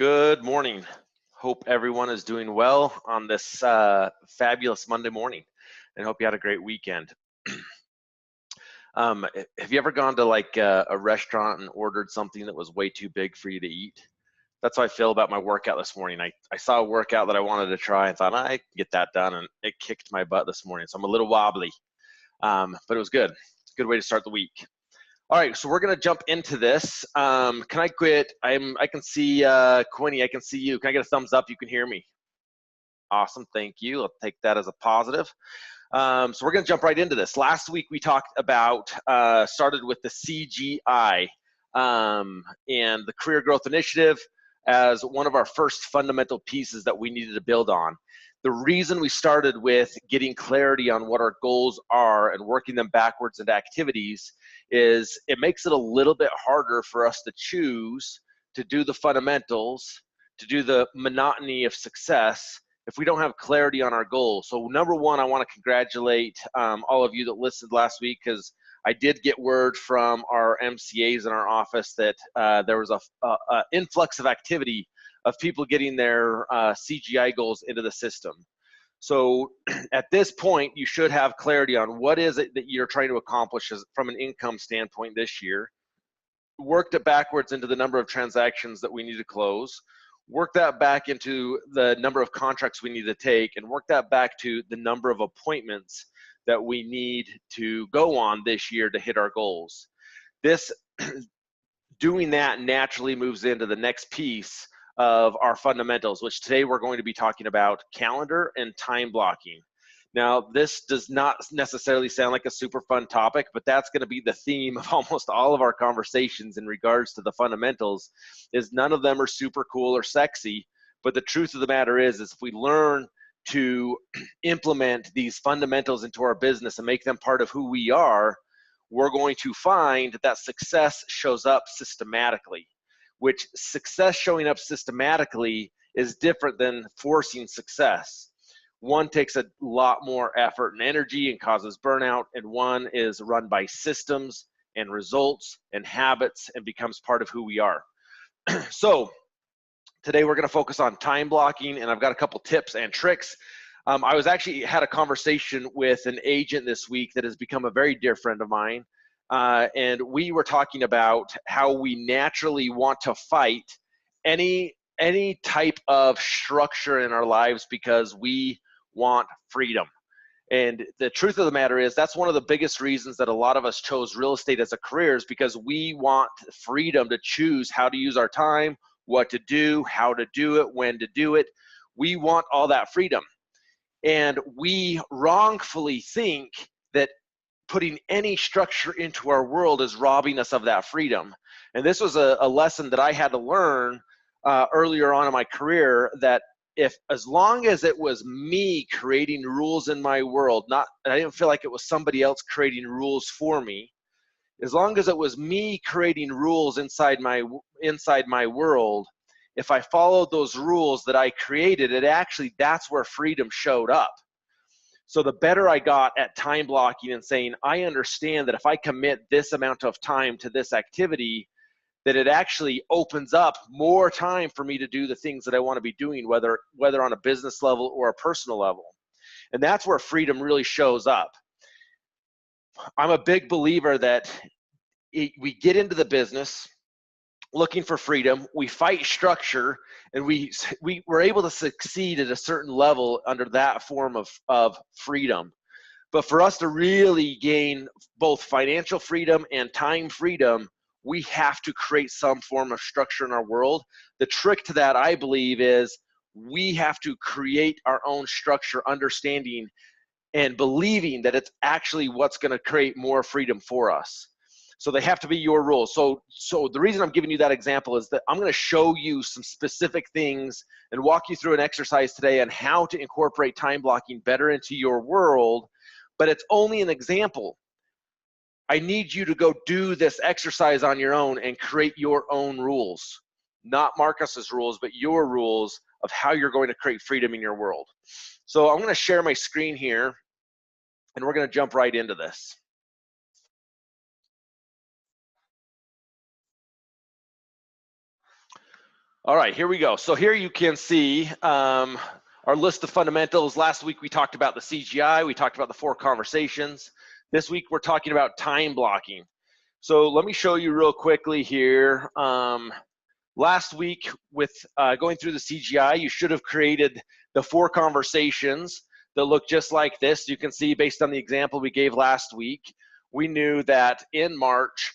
Good morning. Hope everyone is doing well on this fabulous Monday morning, and hope you had a great weekend. Have you ever gone to like a restaurant and ordered something that was way too big for you to eat? That's how I feel about my workout this morning. I saw a workout that I wanted to try and thought I can get that done, and it kicked my butt this morning. So I'm a little wobbly, but it was good. Good way to start the week. All right, so we're gonna jump into this. Can I quit? I can see Quinny. I can see you. Can I get a thumbs up? You can hear me. Awesome, thank you. I'll take that as a positive. So we're gonna jump right into this. Last week we talked about, started with the CGI and the Career Growth Initiative as one of our first fundamental pieces that we needed to build on. The reason we started with getting clarity on what our goals are and working them backwards into activities is it makes it a little bit harder for us to choose to do the fundamentals, to do the monotony of success if we don't have clarity on our goals. So number one, I want to congratulate all of you that listened last week, because I did get word from our MCAs in our office that there was a influx of activity of people getting their CGI goals into the system. So at this point, you should have clarity on what is it that you're trying to accomplish from an income standpoint this year. Worked it backwards into the number of transactions that we need to close. Work that back into the number of contracts we need to take, and work that back to the number of appointments that we need to go on this year to hit our goals. This doing that naturally moves into the next piece of our fundamentals, which today we're going to be talking about calendar and time blocking. Now, this does not necessarily sound like a super fun topic, but that's going to be the theme of almost all of our conversations in regards to the fundamentals. Is none of them are super cool or sexy, but the truth of the matter is if we learn to implement these fundamentals into our business and make them part of who we are, we're going to find that success shows up systematically, which success showing up systematically is different than forcing success. One takes a lot more effort and energy and causes burnout, and one is run by systems and results and habits and becomes part of who we are. So today we're going to focus on time blocking, and I've got a couple tips and tricks. I was actually had a conversation with an agent this week that has become a very dear friend of mine, and we were talking about how we naturally want to fight any type of structure in our lives because we want freedom. And the truth of the matter is that's one of the biggest reasons that a lot of us chose real estate as a career, is because we want freedom to choose how to use our time, what to do, how to do it, when to do it. We want all that freedom. And we wrongfully think that putting any structure into our world is robbing us of that freedom. And this was a lesson that I had to learn earlier on in my career, that as long as it was me creating rules in my world, I didn't feel like it was somebody else creating rules for me. As long as it was me creating rules inside my world, if I followed those rules that I created, that's where freedom showed up. So the better I got at time blocking and saying, I understand that if I commit this amount of time to this activity, that it actually opens up more time for me to do the things that I want to be doing, whether on a business level or a personal level. And that's where freedom really shows up. I'm a big believer that we get into the business looking for freedom, we fight structure, and we're able to succeed at a certain level under that form of freedom. But for us to really gain both financial freedom and time freedom, we have to create some form of structure in our world. The trick to that, I believe, is we have to create our own structure, understanding and believing that it's actually what's going to create more freedom for us. So they have to be your rules. So the reason I'm giving you that example is that I'm going to show you some specific things and walk you through an exercise today on how to incorporate time blocking better into your world, but it's only an example. I need you to go do this exercise on your own and create your own rules, not Marcus's rules, but your rules of how you're going to create freedom in your world. So I'm going to share my screen here, and we're going to jump right into this. All right, here we go. So here you can see our list of fundamentals. Last week we talked about the CGI, we talked about the 4 conversations. This week we're talking about time blocking. So let me show you real quickly here. Last week with going through the CGI, you should have created the 4 conversations that look just like this. You can see based on the example we gave last week, we knew that in March,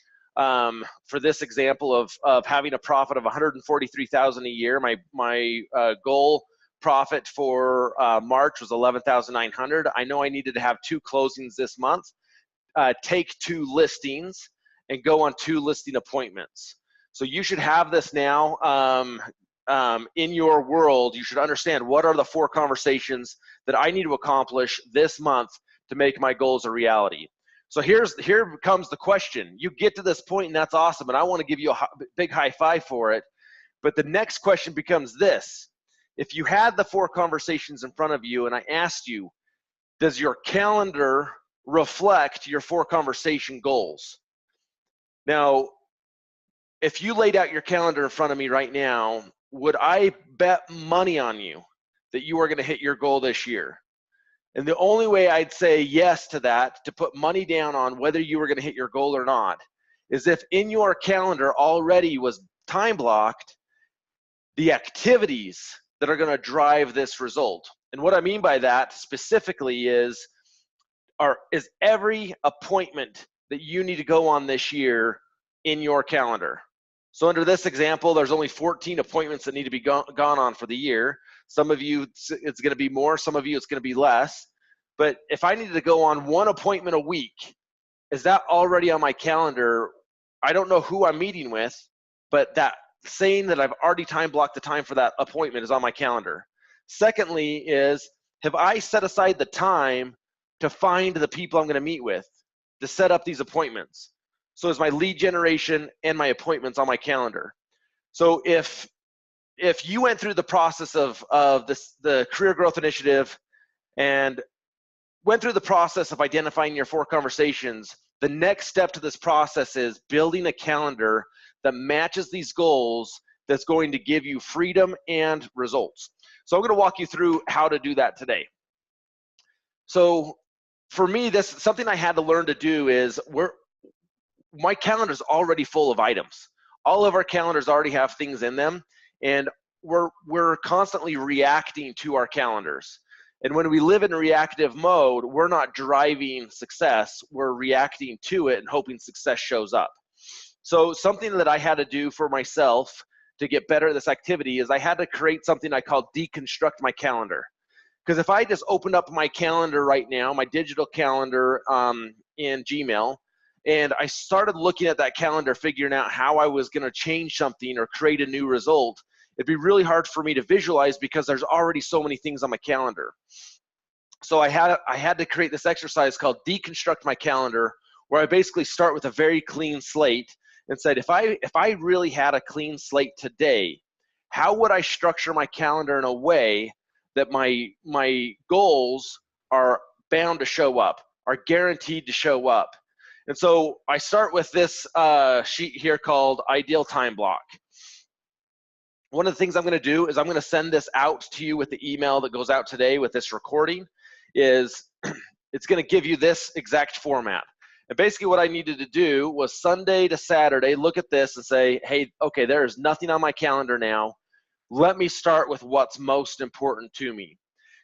for this example of having a profit of 143,000 a year, my goal profit for March was 11,900. I know I needed to have 2 closings this month, take 2 listings, and go on 2 listing appointments. So you should have this now in your world. You should understand what are the 4 conversations that I need to accomplish this month to make my goals a reality. So here comes the question. You get to this point and that's awesome, and I want to give you a big high five for it. But the next question becomes this. If you had the 4 conversations in front of you and I asked you, does your calendar reflect your 4 conversation goals? Now, if you laid out your calendar in front of me right now, would I bet money on you that you are going to hit your goal this year? And the only way I'd say yes to that, to put money down on whether you were going to hit your goal or not, is if in your calendar already was time blocked the activities that are going to drive this result. And what I mean by that specifically is every appointment that you need to go on this year in your calendar. So under this example, there's only 14 appointments that need to be gone on for the year. Some of you, it's going to be more. Some of you, it's going to be less. But if I needed to go on 1 appointment a week, is that already on my calendar? I don't know who I'm meeting with, but that saying that I've already time blocked the time for that appointment is on my calendar. Secondly is, have I set aside the time to find the people I'm going to meet with, to set up these appointments? So is my lead generation and my appointments on my calendar? So if you went through the process of the career growth initiative and went through the process of identifying your 4 conversations, the next step to this process is building a calendar that matches these goals, that's going to give you freedom and results. So I'm going to walk you through how to do that today. So for me, this something I had to learn to do is my calendar is already full of items. All of our calendars already have things in them, and we're constantly reacting to our calendars. And when we live in reactive mode, we're not driving success, we're reacting to it and hoping success shows up. So something that I had to do for myself to get better at this activity is I had to create something I call deconstruct my calendar. Because if I just opened up my calendar right now, my digital calendar in Gmail, and I started looking at that calendar, figuring out how I was going to change something or create a new result, it'd be really hard for me to visualize because there's already so many things on my calendar. So I had to create this exercise called deconstruct my calendar, where I basically start with a very clean slate and said, if I really had a clean slate today, how would I structure my calendar in a way that my goals are bound to show up, are guaranteed to show up? And so I start with this sheet here called Ideal Time Block. One of the things I'm going to do is I'm going to send this out to you with the email that goes out today with this recording. Is it's going to give you this exact format. And basically what I needed to do was Sunday to Saturday, look at this and say, hey, okay, there is nothing on my calendar now. Let me start with what's most important to me.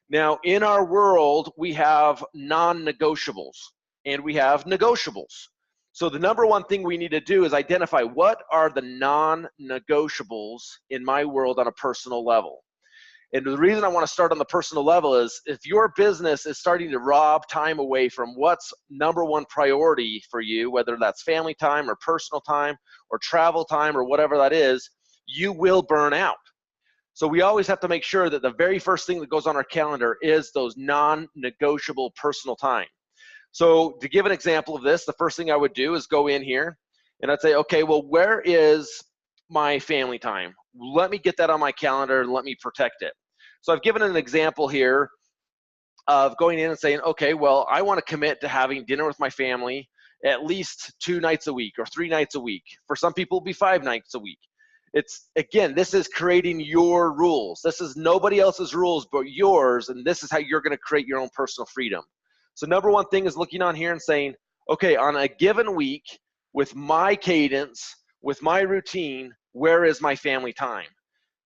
Now, in our world, we have non-negotiables and we have negotiables. So the number one thing we need to do is identify what are the non-negotiables in my world on a personal level. And the reason I want to start on the personal level is if your business is starting to rob time away from what's number one priority for you, whether that's family time or personal time or travel time or whatever that is, you will burn out. So we always have to make sure that the very first thing that goes on our calendar is those non-negotiable personal time. So to give an example of this, the first thing I would do is go in here and I'd say, okay, well, where is my family time? Let me get that on my calendar and let me protect it. So I've given an example here of going in and saying, okay, well, I want to commit to having dinner with my family at least 2 nights a week or 3 nights a week. For some people, it'll be 5 nights a week. It's, again, this is creating your rules. This is nobody else's rules but yours, and this is how you're going to create your own personal freedom. So number one thing is looking on here and saying, okay, on a given week, with my cadence, with my routine, where is my family time?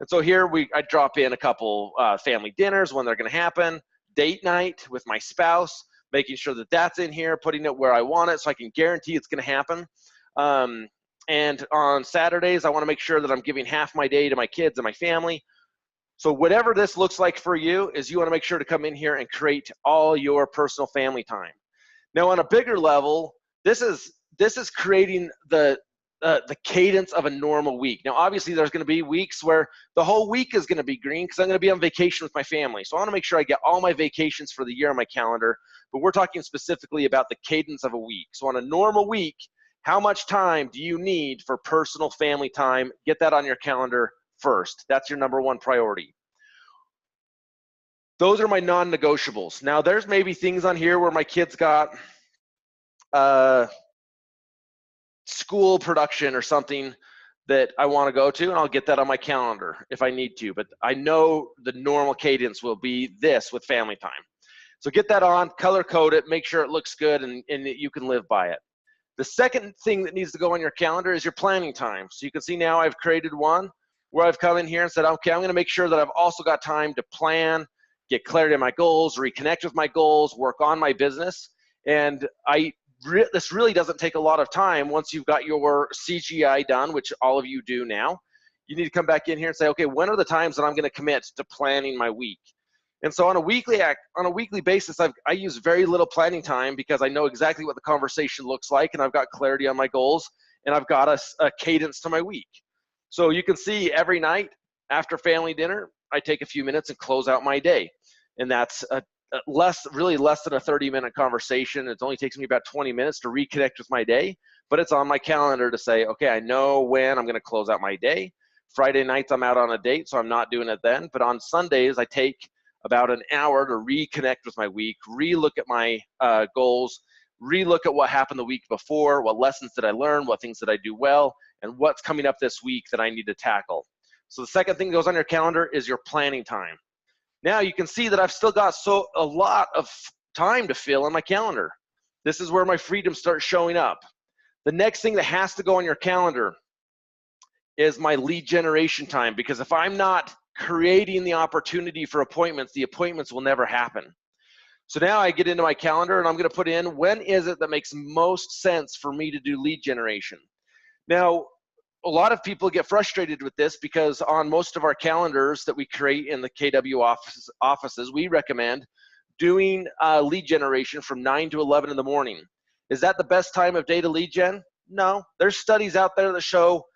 And so here I drop in a couple family dinners when they're going to happen, date night with my spouse, making sure that that's in here, putting it where I want it so I can guarantee it's going to happen. And on Saturdays, I want to make sure that I'm giving half my day to my kids and my family. So whatever this looks like for you is you want to make sure to come in here and create all your personal family time. Now, on a bigger level, this is creating the cadence of a normal week. Now, obviously, there's going to be weeks where the whole week is going to be green because I'm going to be on vacation with my family. So I want to make sure I get all my vacations for the year on my calendar. But we're talking specifically about the cadence of a week. So on a normal week, how much time do you need for personal family time? Get that on your calendar first. That's your number one priority. Those are my non-negotiables. Now, there's maybe things on here where my kids got school production or something that I want to go to, and I'll get that on my calendar if I need to. But I know the normal cadence will be this with family time. So get that on, color code it, make sure it looks good, and that you can live by it. The second thing that needs to go on your calendar is your planning time. So you can see now I've created one where I've come in here and said, okay, I'm going to make sure that I've also got time to plan, get clarity on my goals, reconnect with my goals, work on my business. And this really doesn't take a lot of time once you've got your CGI done, which all of you do now. You need to come back in here and say, okay, when are the times that I'm going to commit to planning my week? And so on a weekly basis, I use very little planning time because I know exactly what the conversation looks like, and I've got clarity on my goals, and I've got a cadence to my week. So you can see every night after family dinner, I take a few minutes and close out my day. And that's really less than a 30-minute conversation. It only takes me about 20 minutes to reconnect with my day, but it's on my calendar to say, okay, I know when I'm going to close out my day. Friday nights, I'm out on a date, so I'm not doing it then. But on Sundays, I take about an hour to reconnect with my week, relook at my goals, relook at what happened the week before, what lessons did I learn, what things did I do well, and what's coming up this week that I need to tackle. So the second thing that goes on your calendar is your planning time. Now you can see that I've still got a lot of time to fill on my calendar. This is where my freedom starts showing up. The next thing that has to go on your calendar is my lead generation time, because if I'm not creating the opportunity for appointments, the appointments will never happen. So now I get into my calendar and I'm going to put in, when is it that makes most sense for me to do lead generation? Now, a lot of people get frustrated with this because on most of our calendars that we create in the KW offices, we recommend doing lead generation from 9 to 11 in the morning. Is that the best time of day to lead gen? No. There's studies out there that show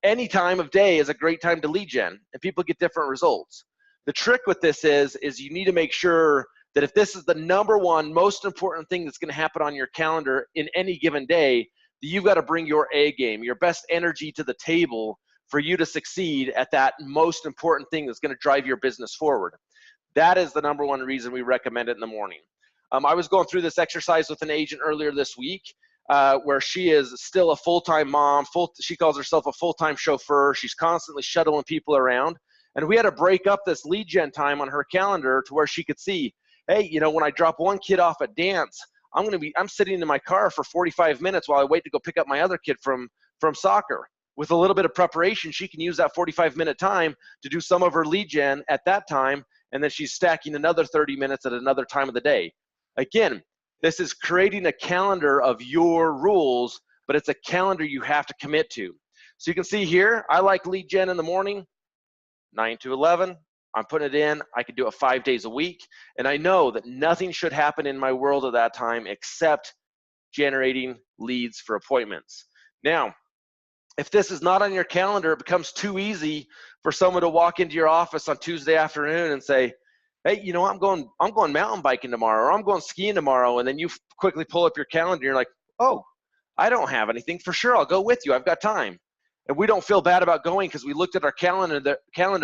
any time of day is a great time to lead gen, and people get different results. The trick with this is you need to make sure that if this is the number one most important thing that's going to happen on your calendar in any given day, you've got to bring your A game, your best energy to the table for you to succeed at that most important thing that's going to drive your business forward. That is the number one reason we recommend it in the morning. I was going through this exercise with an agent earlier this week where she is still a full-time mom. She calls herself a full-time chauffeur. She's constantly shuttling people around. And we had to break up this lead gen time on her calendar to where she could see, hey, you know, when I drop one kid off at dance, I'm sitting in my car for 45 minutes while I wait to go pick up my other kid from soccer. With a little bit of preparation, she can use that 45-minute time to do some of her lead gen at that time, and then she's stacking another 30 minutes at another time of the day. Again, this is creating a calendar of your rules, but it's a calendar you have to commit to. So you can see here, I like lead gen in the morning, 9 to 11. I'm putting it in. I can do it 5 days a week. And I know that nothing should happen in my world at that time except generating leads for appointments. Now, if this is not on your calendar, it becomes too easy for someone to walk into your office on Tuesday afternoon and say, hey, you know, I'm going mountain biking tomorrow, or I'm going skiing tomorrow. And then you quickly pull up your calendar. And you're like, oh, I don't have anything. For sure, I'll go with you. I've got time. And we don't feel bad about going because we looked at our calendar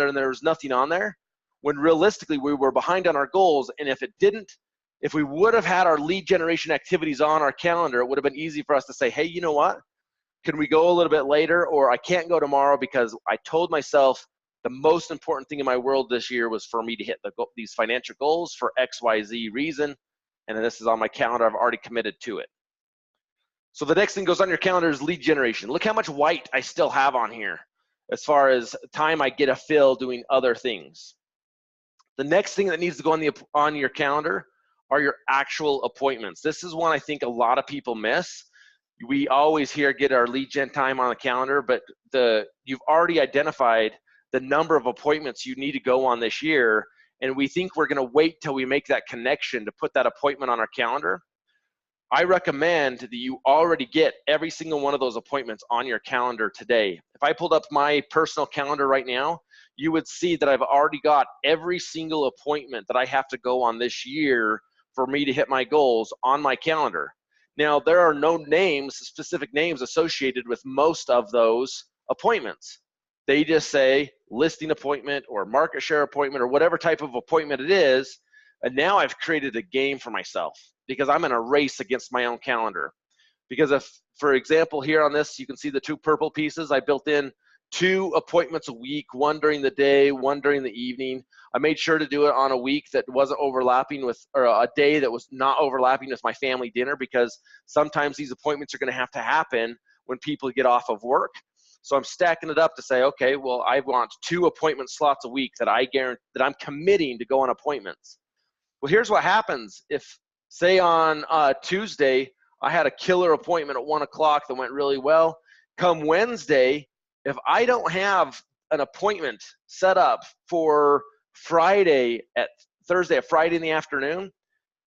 and there was nothing on there, when realistically we were behind on our goals. And if we would have had our lead generation activities on our calendar, it would have been easy for us to say, hey, you know what? can we go a little bit later? Or I can't go tomorrow because I told myself the most important thing in my world this year was for me to hit these financial goals for XYZ reason. And then this is on my calendar. I've already committed to it. So the next thing goes on your calendar is lead generation. Look how much white I still have on here as far as time I get to fill doing other things. The next thing that needs to go on your calendar are your actual appointments. This is one I think a lot of people miss. We always hear get our lead gen time on the calendar, but you've already identified the number of appointments you need to go on this year, and we think we're going to wait till we make that connection to put that appointment on our calendar. I recommend that you already get every single one of those appointments on your calendar today. If I pulled up my personal calendar right now, you would see that I've already got every single appointment that I have to go on this year for me to hit my goals on my calendar. Now, there are no names, specific names associated with most of those appointments. They just say listing appointment or market share appointment or whatever type of appointment it is. And now I've created a game for myself because I'm in a race against my own calendar. Because if, for example, here on this, you can see the two purple pieces. I built in 2 appointments a week, one during the day, one during the evening. I made sure to do it on a week that wasn't overlapping with, or a day that was not overlapping with my family dinner, because sometimes these appointments are going to happen when people get off of work. So I'm stacking it up to say, okay, well, I want 2 appointment slots a week that I guarantee that I'm committing to go on appointments. Well, here's what happens if, say on Tuesday, I had a killer appointment at 1 o'clock that went really well. Come Wednesday, if I don't have an appointment set up for Friday at Friday in the afternoon,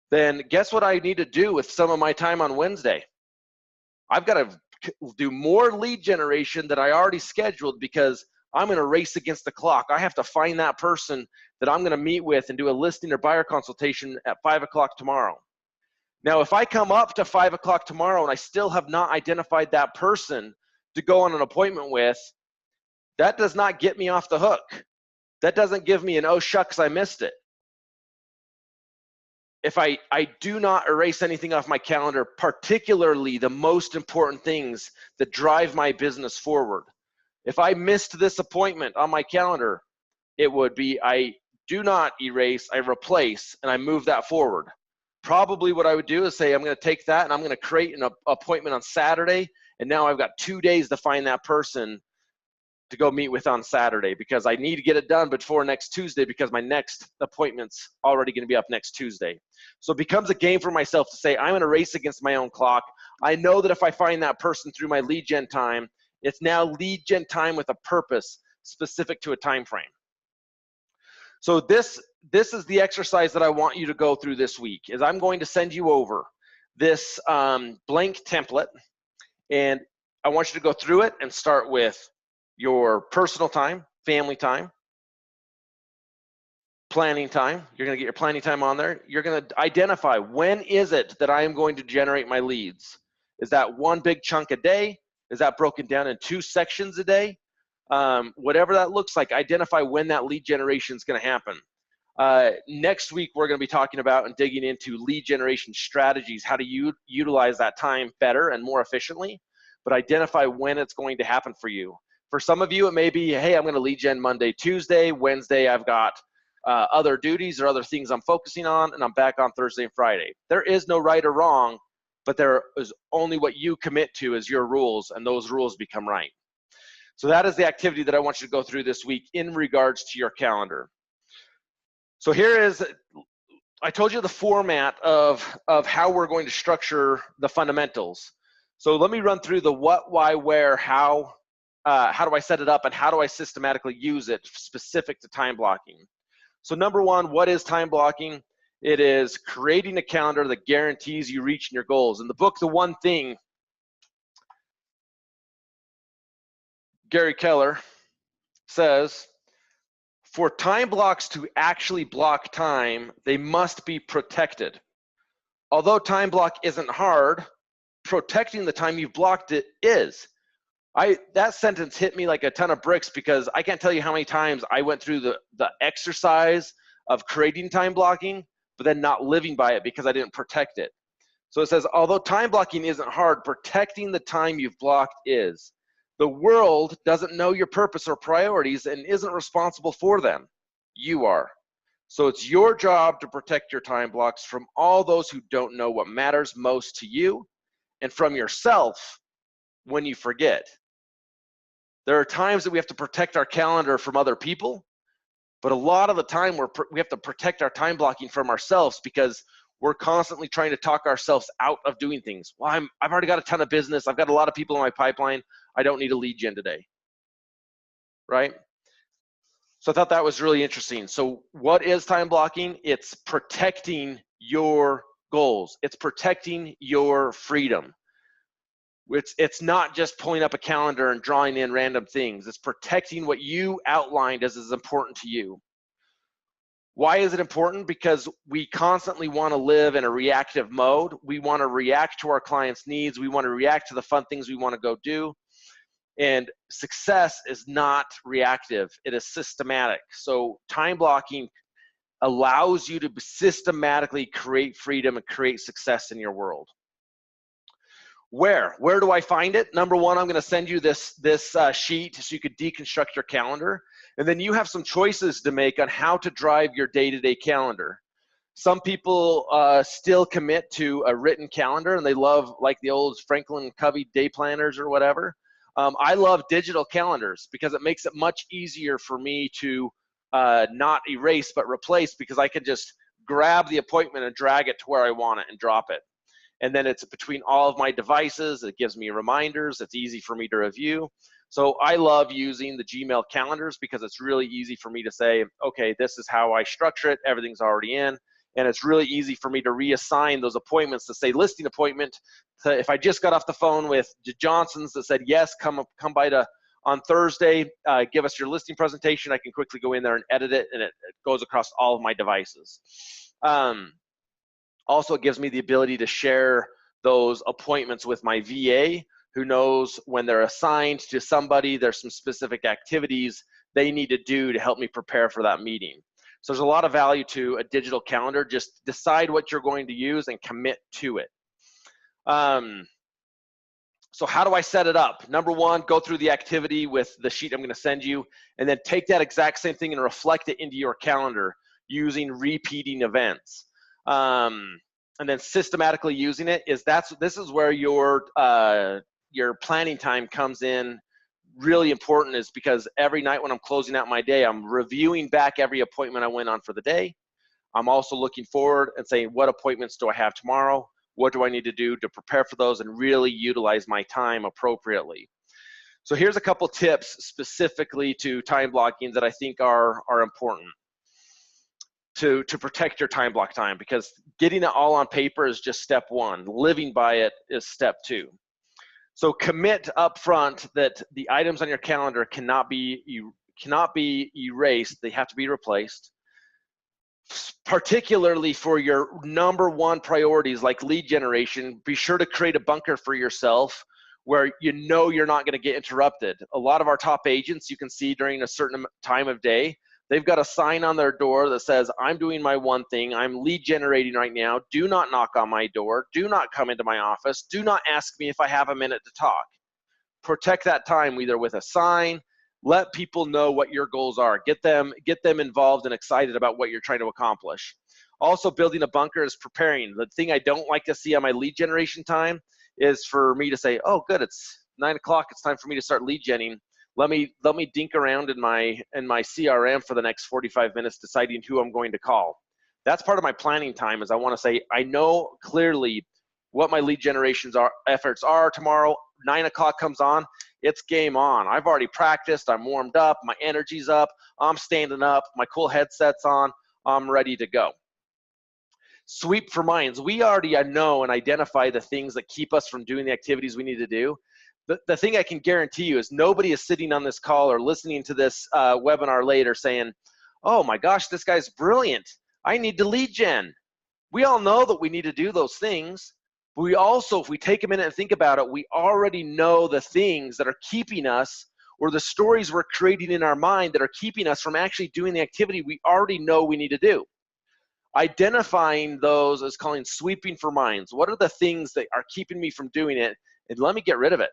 then guess what I need to do with some of my time on Wednesday? I've got to do more lead generation that I already scheduled because I'm in a race against the clock. I have to find that person that I'm going to meet with and do a listing or buyer consultation at 5 o'clock tomorrow. Now, if I come up to 5 o'clock tomorrow and I still have not identified that person to go on an appointment with, that does not get me off the hook. That doesn't give me an, oh, shucks, I missed it. If I do not erase anything off my calendar, particularly the most important things that drive my business forward. If I missed this appointment on my calendar, it would be I do not erase, I replace, and I move that forward. Probably what I would do is say I'm going to take that and I'm going to create an appointment on Saturday, and now I've got 2 days to find that person to go meet with on Saturday because I need to get it done before next Tuesday because my next appointment's already going to be up next Tuesday. So it becomes a game for myself to say I'm in a race against my own clock. I know that if I find that person through my lead gen time, it's now lead gen time with a purpose specific to a time frame. So this is the exercise that I want you to go through this week. Is I'm going to send you over this blank template, and I want you to go through it and start with your personal time, family time, planning time. You're going to get your planning time on there. You're going to identify when is it that I am going to generate my leads. Is that one big chunk a day? Is that broken down in 2 sections a day? Whatever that looks like, identify when that lead generation is going to happen. Next week, we're going to be talking about and digging into lead generation strategies, how to utilize that time better and more efficiently, but identify when it's going to happen for you. For some of you, it may be, hey, I'm going to lead gen Monday, Tuesday, Wednesday, I've got other duties or other things I'm focusing on, and I'm back on Thursday and Friday. There is no right or wrong, but there is only what you commit to as your rules, and those rules become right. So that is the activity that I want you to go through this week in regards to your calendar. So here is, I told you the format of how we're going to structure the fundamentals. So let me run through the what, why, where, how do I set it up, and how do I systematically use it specific to time blocking. So number one, what is time blocking? It is creating a calendar that guarantees you reaching your goals. In the book, The One Thing, Gary Keller says, for time blocks to actually block time, they must be protected. Although time block isn't hard, protecting the time you've blocked it is. That sentence hit me like a ton of bricks because I can't tell you how many times I went through the exercise of creating time blocking, but then not living by it because I didn't protect it. So it says, although time blocking isn't hard, protecting the time you've blocked is. The world doesn't know your purpose or priorities and isn't responsible for them. You are. So it's your job to protect your time blocks from all those who don't know what matters most to you and from yourself when you forget. There are times that we have to protect our calendar from other people, but a lot of the time we have to protect our time blocking from ourselves because we're constantly trying to talk ourselves out of doing things. Well, I've already got a ton of business. I've got a lot of people in my pipeline. I don't need a lead gen today, right? So I thought that was really interesting. So what is time blocking? It's protecting your goals. It's protecting your freedom. It's not just pulling up a calendar and drawing in random things. It's protecting what you outlined as is important to you. Why is it important? Because we constantly want to live in a reactive mode. We want to react to our clients' needs. We want to react to the fun things we want to go do. And success is not reactive. It is systematic. So time blocking allows you to systematically create freedom and create success in your world. Where do I find it? Number one, I'm going to send you this sheet so you could deconstruct your calendar. And then you have some choices to make on how to drive your day-to-day calendar. Some people still commit to a written calendar and they love like the old Franklin Covey day planners or whatever. I love digital calendars because it makes it much easier for me to not erase but replace, because I can just grab the appointment and drag it to where I want it and drop it. And then it's between all of my devices. It gives me reminders. It's easy for me to review. So I love using the Gmail calendars because it's really easy for me to say, okay, this is how I structure it. Everything's already in. And it's really easy for me to reassign those appointments to say listing appointment. So if I just got off the phone with Johnson's that said, yes, come by on Thursday, give us your listing presentation, I can quickly go in there and edit it, and it goes across all of my devices. Also, it gives me the ability to share those appointments with my VA, who knows when they're assigned to somebody, there's some specific activities they need to do to help me prepare for that meeting. So there's a lot of value to a digital calendar. Just decide what you're going to use and commit to it. So how do I set it up? Number one, go through the activity with the sheet I'm going to send you, and then take that exact same thing and reflect it into your calendar using repeating events. And then systematically using it this is where your planning time comes in really important, is because every night when I'm closing out my day, I'm reviewing back every appointment I went on for the day. I'm also looking forward and saying, what appointments do I have tomorrow? What do I need to do to prepare for those and really utilize my time appropriately? So here's a couple tips specifically to time blocking that I think are important to protect your time block time, because getting it all on paper is just step one. Living by it is step two. So commit up front that the items on your calendar cannot be erased. They have to be replaced. Particularly for your number one priorities like lead generation, be sure to create a bunker for yourself where you know you're not going to get interrupted. A lot of our top agents, you can see during a certain time of day, they've got a sign on their door that says, I'm doing my one thing. I'm lead generating right now. Do not knock on my door. Do not come into my office. Do not ask me if I have a minute to talk. Protect that time either with a sign. Let people know what your goals are. Get them involved and excited about what you're trying to accomplish. Also, building a bunker is preparing. The thing I don't like to see on my lead generation time is for me to say, oh, good, it's 9 o'clock. It's time for me to start lead genning. Let me dink around in my CRM for the next 45 minutes deciding who I'm going to call. That's part of my planning time, is I want to say, I know clearly what my lead generations efforts are tomorrow. 9 o'clock comes on, it's game on. I've already practiced, I'm warmed up, my energy's up, I'm standing up, my cool headset's on, I'm ready to go. Sweep for minds. We already know and identify the things that keep us from doing the activities we need to do. The thing I can guarantee you is nobody is sitting on this call or listening to this webinar later saying, oh my gosh, this guy's brilliant. I need to lead gen. We all know that we need to do those things. But we also, if we take a minute and think about it, we already know the things that are keeping us, or the stories we're creating in our mind that are keeping us from actually doing the activity we already know we need to do. identifying those as calling sweeping for minds. What are the things that are keeping me from doing it? And let me get rid of it.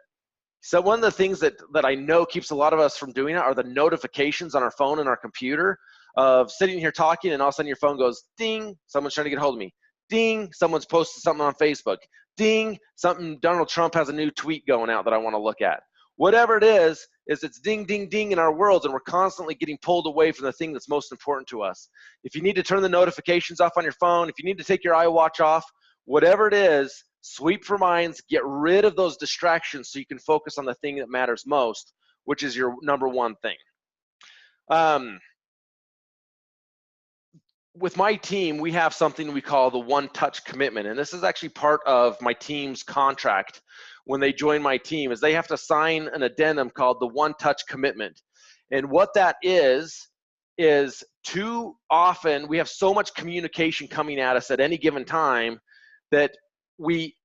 So one of the things that I know keeps a lot of us from doing it are the notifications on our phone and our computer of sitting here talking, and all of a sudden your phone goes ding, someone's trying to get a hold of me. Ding, someone's posted something on Facebook. Ding, something, Donald Trump has a new tweet going out that I want to look at. Whatever it is it's ding, ding, ding in our worlds, and we're constantly getting pulled away from the thing that's most important to us. If you need to turn the notifications off on your phone, if you need to take your iWatch off, whatever it is, sweep for minds, get rid of those distractions so you can focus on the thing that matters most, which is your number one thing. With my team, we have something we call the one-touch commitment, and this is actually part of my team's contract when they join my team, is they have to sign an addendum called the one-touch commitment. And what that is too often we have so much communication coming at us at any given time that we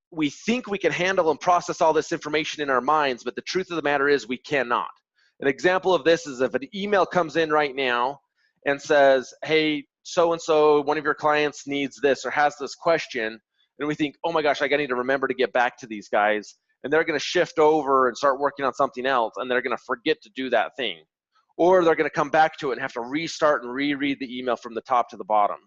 think we can handle and process all this information in our minds, but the truth of the matter is we cannot. An example of this is if an email comes in right now and says, hey, so-and-so, one of your clients needs this or has this question, and we think, oh my gosh, I need to remember to get back to these guys, and they're going to shift over and start working on something else, and they're going to forget to do that thing. Or they're going to come back to it and have to restart and reread the email from the top to the bottom.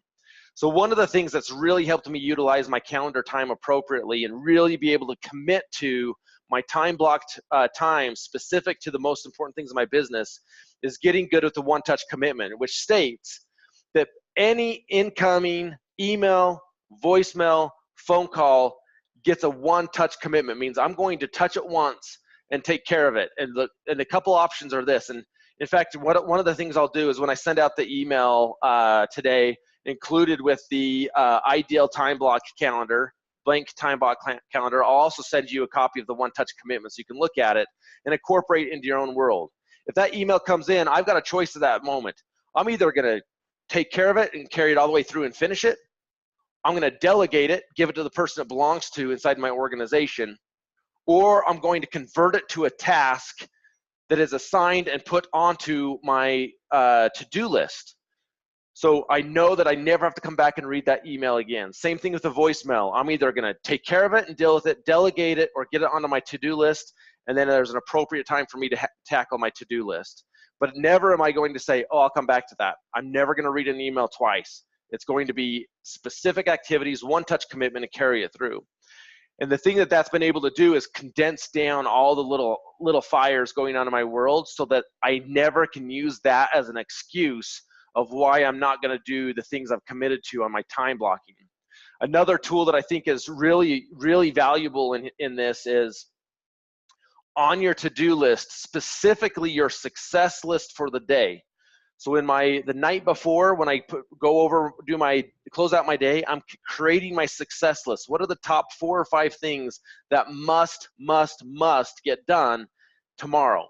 So one of the things that's really helped me utilize my calendar time appropriately and really be able to commit to my time blocked time specific to the most important things in my business is getting good with the one-touch commitment, which states that any incoming email, voicemail, phone call gets a one-touch commitment. It means I'm going to touch it once and take care of it. And the couple options are this. And in fact, one of the things I'll do is when I send out the email today, included with the ideal time block calendar, blank time block calendar, I'll also send you a copy of the one-touch commitment so you can look at it and incorporate it into your own world. If that email comes in, I've got a choice at that moment. I'm either going to take care of it and carry it all the way through and finish it. I'm going to delegate it, give it to the person it belongs to inside my organization, or I'm going to convert it to a task that is assigned and put onto my to-do list. So I know that I never have to come back and read that email again. Same thing with the voicemail. I'm either going to take care of it and deal with it, delegate it, or get it onto my to-do list, and then there's an appropriate time for me to tackle my to-do list. But never am I going to say, oh, I'll come back to that. I'm never going to read an email twice. It's going to be specific activities, one-touch commitment, and carry it through. And the thing that that's been able to do is condense down all the little fires going on in my world so that I never can use that as an excuse of why I'm not going to do the things I've committed to on my time blocking. Another tool that I think is really, really valuable in this is on your to-do list, specifically your success list for the day. So in the night before, when I close out my day, I'm creating my success list. What are the top 4 or 5 things that must get done tomorrow?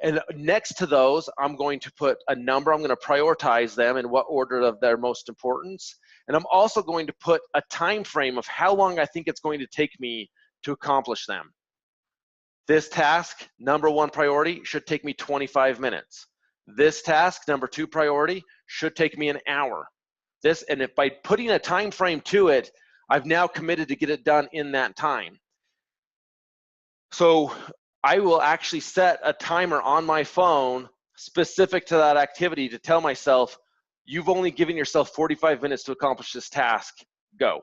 And next to those, I'm going to put a number. I'm going to prioritize them in what order of their most importance. And I'm also going to put a time frame of how long I think it's going to take me to accomplish them. This task, number 1 priority, should take me 25 minutes. This task, number 2 priority, should take me an hour. And if by putting a time frame to it, I've now committed to get it done in that time. So I will actually set a timer on my phone specific to that activity to tell myself, you've only given yourself 45 minutes to accomplish this task, go.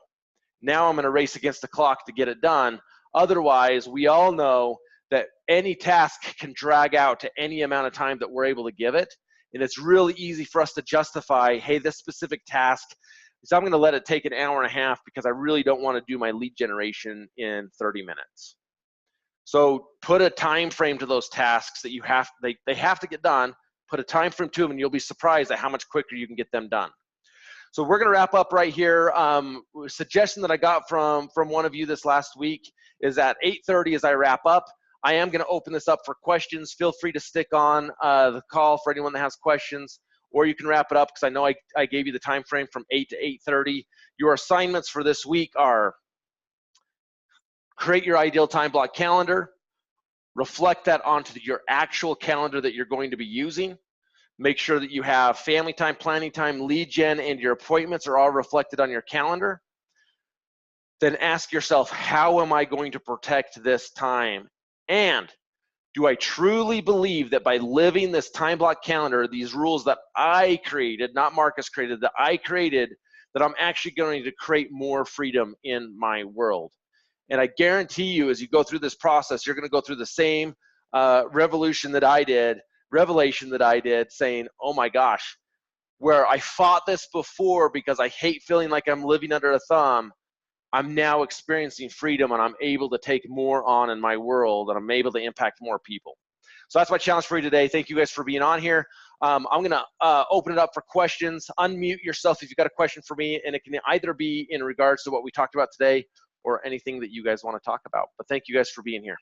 Now I'm going to race against the clock to get it done. Otherwise, we all know that any task can drag out to any amount of time that we're able to give it. And it's really easy for us to justify, hey, this specific task, so I'm going to let it take an hour and a half because I really don't want to do my lead generation in 30 minutes. So put a time frame to those tasks that they have to get done. Put a time frame to them, and you'll be surprised at how much quicker you can get them done. So we're going to wrap up right here. A suggestion that I got from one of you this last week is at 8:30 as I wrap up, I am going to open this up for questions. Feel free to stick on the call for anyone that has questions, or you can wrap it up because I know I gave you the time frame from 8 to 8:30. Your assignments for this week are create your ideal time block calendar, reflect that onto your actual calendar that you're going to be using. Make sure that you have family time, planning time, lead gen, and your appointments are all reflected on your calendar. Then ask yourself, how am I going to protect this time? And do I truly believe that by living this time block calendar, these rules that I created, not Marcus created, that I created, that I'm actually going to create more freedom in my world? And I guarantee you, as you go through this process, you're going to go through the same revelation that I did, saying, oh my gosh, where I fought this before because I hate feeling like I'm living under a thumb, I'm now experiencing freedom and I'm able to take more on in my world and I'm able to impact more people. So that's my challenge for you today. Thank you guys for being on here. I'm going to open it up for questions. Unmute yourself if you've got a question for me, and it can either be in regards to what we talked about today or anything that you guys want to talk about. But thank you guys for being here.